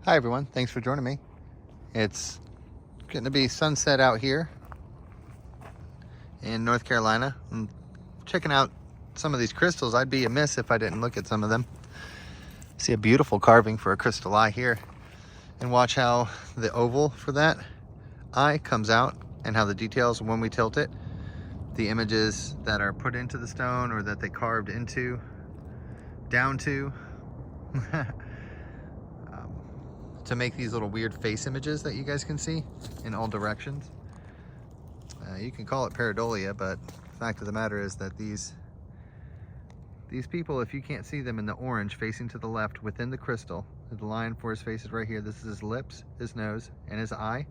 Hi everyone, thanks for joining me. It's getting to be sunset out here in North Carolina. I'm checking out some of these crystals. I'd be amiss if I didn't look at some of them. See a beautiful carving for a crystal eye here, and watch how the oval for that eye comes out and how the details when we tilt it, the images that are put into the stone or that they carved into, down to to make these little weird face images that you guys can see in all directions. You can call it pareidolia, but the fact of the matter is that these people, if you can't see them in the orange facing to the left within the crystal, the line for his face is right here. This is his lips, his nose, and his eye.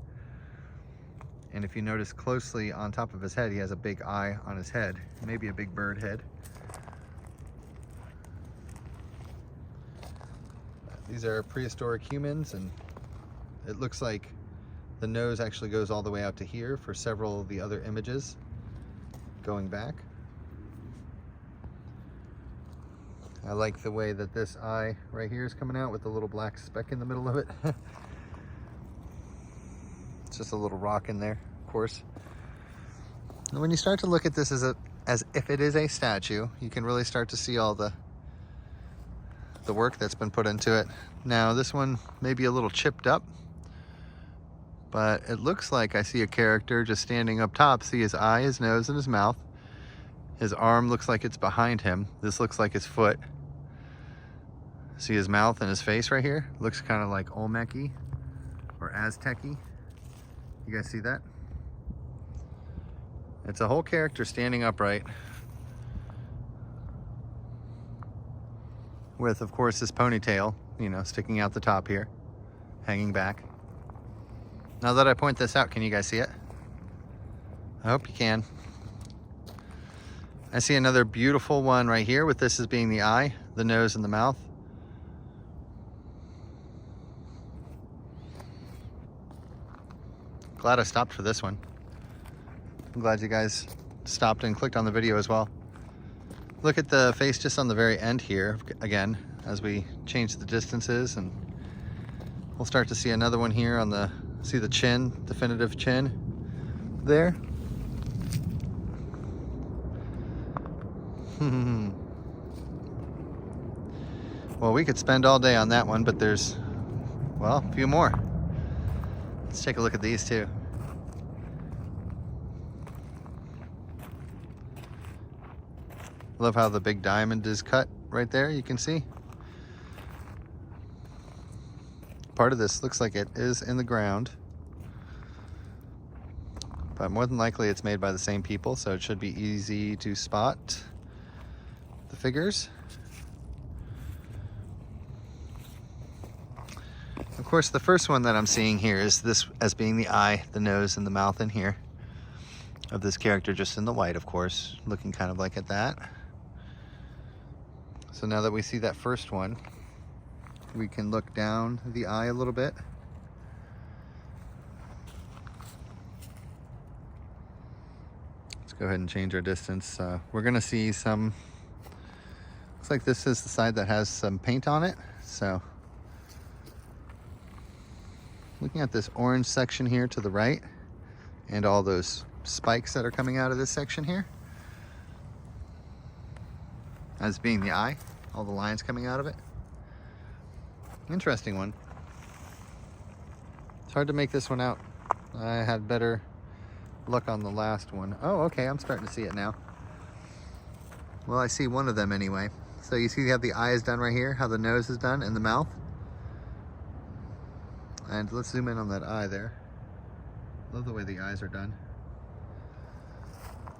And if you notice closely on top of his head, he has a big eye on his head, maybe a big bird head. These are prehistoric humans, and it looks like the nose actually goes all the way out to here for several of the other images going back. I like the way that this eye right here is coming out with the little black speck in the middle of it. It's just a little rock in there, of course. And when you start to look at this as if it is a statue, you can really start to see all the work that's been put into it. Now this one may be a little chipped up, but it looks like I see a character just standing up top. See his eye, his nose, and his mouth. His arm looks like it's behind him. This looks like his foot. See his mouth and his face right here? Looks kind of like Olmec-y or Aztec-y. You guys see that? It's a whole character standing upright, with, of course, this ponytail, you know, sticking out the top here, hanging back. Now that I point this out, can you guys see it? I hope you can. I see another beautiful one right here with this as being the eye, the nose, and the mouth. Glad I stopped for this one. I'm glad you guys stopped and clicked on the video as well. Look at the face just on the very end here, again, as we change the distances, and we'll start to see another one here on the, see the chin, definitive chin there. Well, we could spend all day on that one, but there's, well, a few more. Let's take a look at these too. Love how the big diamond is cut right there, you can see. Part of this looks like it is in the ground, but more than likely it's made by the same people, so it should be easy to spot the figures. Of course, the first one that I'm seeing here is this as being the eye, the nose, and the mouth in here of this character, just in the white, of course, looking kind of like at that. So now that we see that first one, we can look down the eye a little bit. Let's go ahead and change our distance. We're gonna see some, looks like this is the side that has some paint on it. So looking at this orange section here to the right, and all those spikes that are coming out of this section here as being the eye, all the lines coming out of it. Interesting one. It's hard to make this one out. I had better luck on the last one. Oh, okay, I'm starting to see it now. Well, I see one of them anyway. So you see how the eye is done right here, how the nose is done, and the mouth. And let's zoom in on that eye there. Love the way the eyes are done.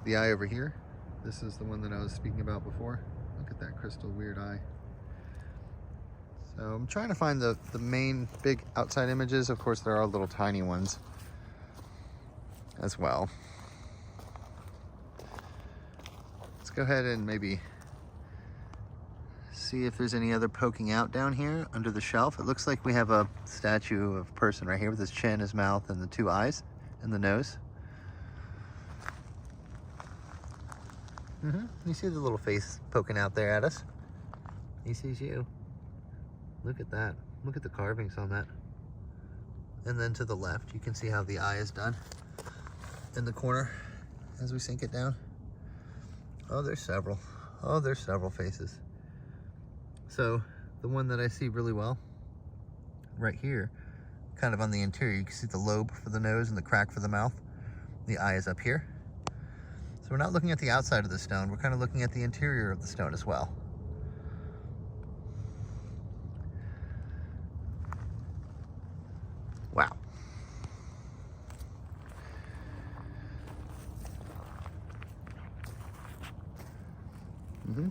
The eye over here, this is the one that I was speaking about before. Look at that crystal weird eye. So I'm trying to find the main big outside images. Of course, there are little tiny ones as well. Let's go ahead and maybe see if there's any other poking out down here under the shelf. It looks like we have a statue of a person right here with his chin, his mouth, and the two eyes and the nose. You see the little face poking out there at us? He sees you. Look at that. Look at the carvings on that. And then to the left, you can see how the eye is done in the corner as we sink it down. Oh, there's several. Oh, there's several faces. So the one that I see really well right here, kind of on the interior, you can see the lobe for the nose and the crack for the mouth. The eye is up here. So we're not looking at the outside of the stone, we're kind of looking at the interior of the stone as well. Wow.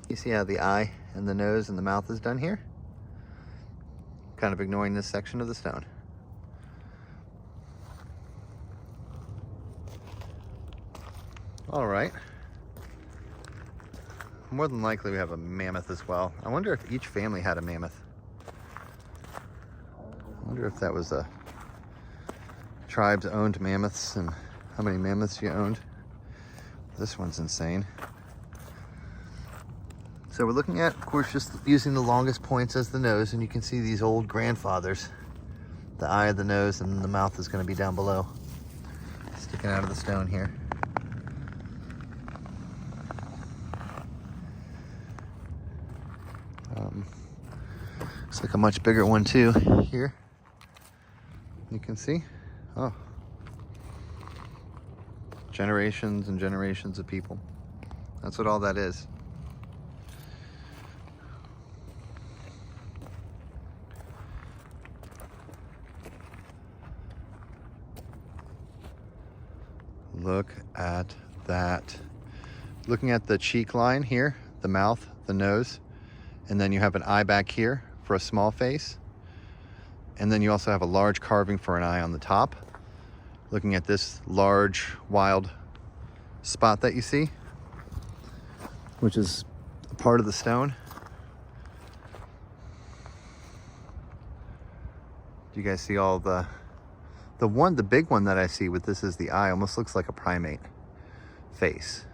You see how the eye and the nose and the mouth is done here? Kind of ignoring this section of the stone. All right. More than likely we have a mammoth as well. I wonder if each family had a mammoth. I wonder if that was a tribe's owned mammoths and how many mammoths you owned. This one's insane. So we're looking at, of course, just using the longest points as the nose, and you can see these old grandfathers. The eye of the nose and the mouth is going to be down below, sticking out of the stone here. Looks like a much bigger one too here. You can see, oh, generations and generations of people. That's what all that is. Look at that. Looking at the cheek line here, the mouth, the nose, and then you have an eye back here for a small face. And then you also have a large carving for an eye on the top. Looking at this large, wild spot that you see, which is a part of the stone. Do you guys see all the big one that I see with this is the eye, almost looks like a primate face.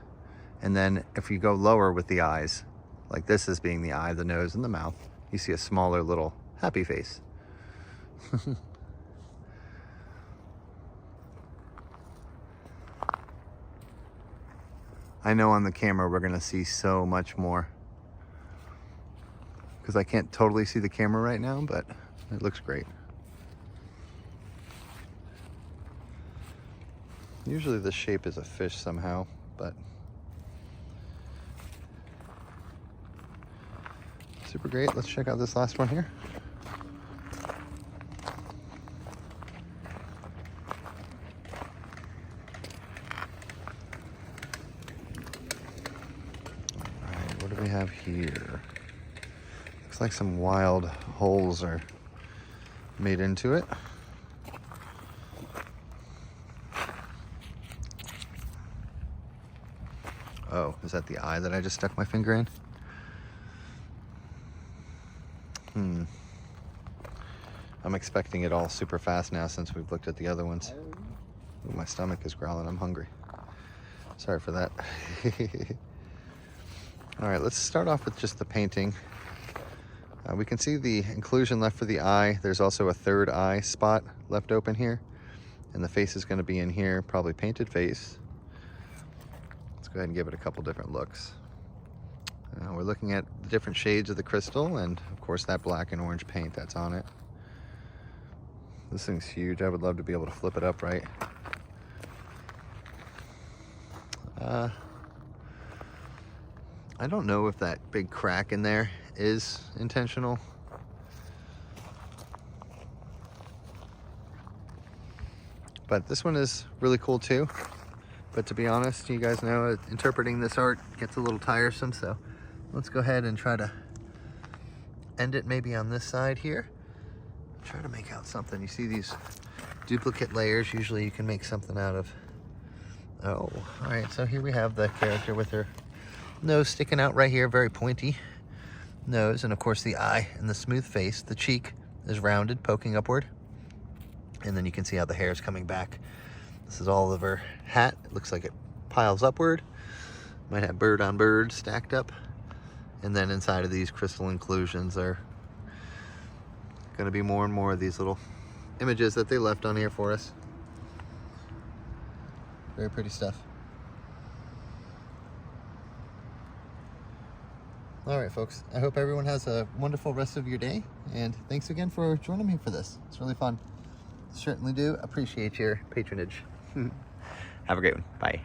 And then if you go lower with the eyes, like this as being the eye, the nose, and the mouth, you see a smaller little happy face. I know on the camera we're gonna see so much more because I can't totally see the camera right now, but it looks great. Usually the shape is a fish somehow, but super great. Let's check out this last one here. All right, what do we have here? Looks like some wild holes are made into it. Oh, is that the eye that I just stuck my finger in? I'm expecting it all super fast now since we've looked at the other ones. Ooh, my stomach is growling, I'm hungry. Sorry for that. All right, let's start off with just the painting. We can see the inclusion left for the eye. There's also a third eye spot left open here. And the face is gonna be in here, probably painted face. Let's go ahead and give it a couple different looks. We're looking at the different shades of the crystal and of course that black and orange paint that's on it. This thing's huge. I would love to be able to flip it up right. I don't know if that big crack in there is intentional. But this one is really cool too. But to be honest, you guys know interpreting this art gets a little tiresome, so let's go ahead and try to end it maybe on this side here. Try to make out something. You see these duplicate layers, usually you can make something out of. Oh, all right, so here we have the character with her nose sticking out right here, very pointy nose, and of course the eye and the smooth face. The cheek is rounded, poking upward, and then you can see how the hair is coming back. This is all of her hat. It looks like it piles upward. Might have bird on bird stacked up. And then inside of these crystal inclusions are going to be more and more of these little images that they left on here for us. Very pretty stuff. All right, folks. I hope everyone has a wonderful rest of your day, and thanks again for joining me for this. It's really fun. Certainly do appreciate your patronage. Have a great one. Bye.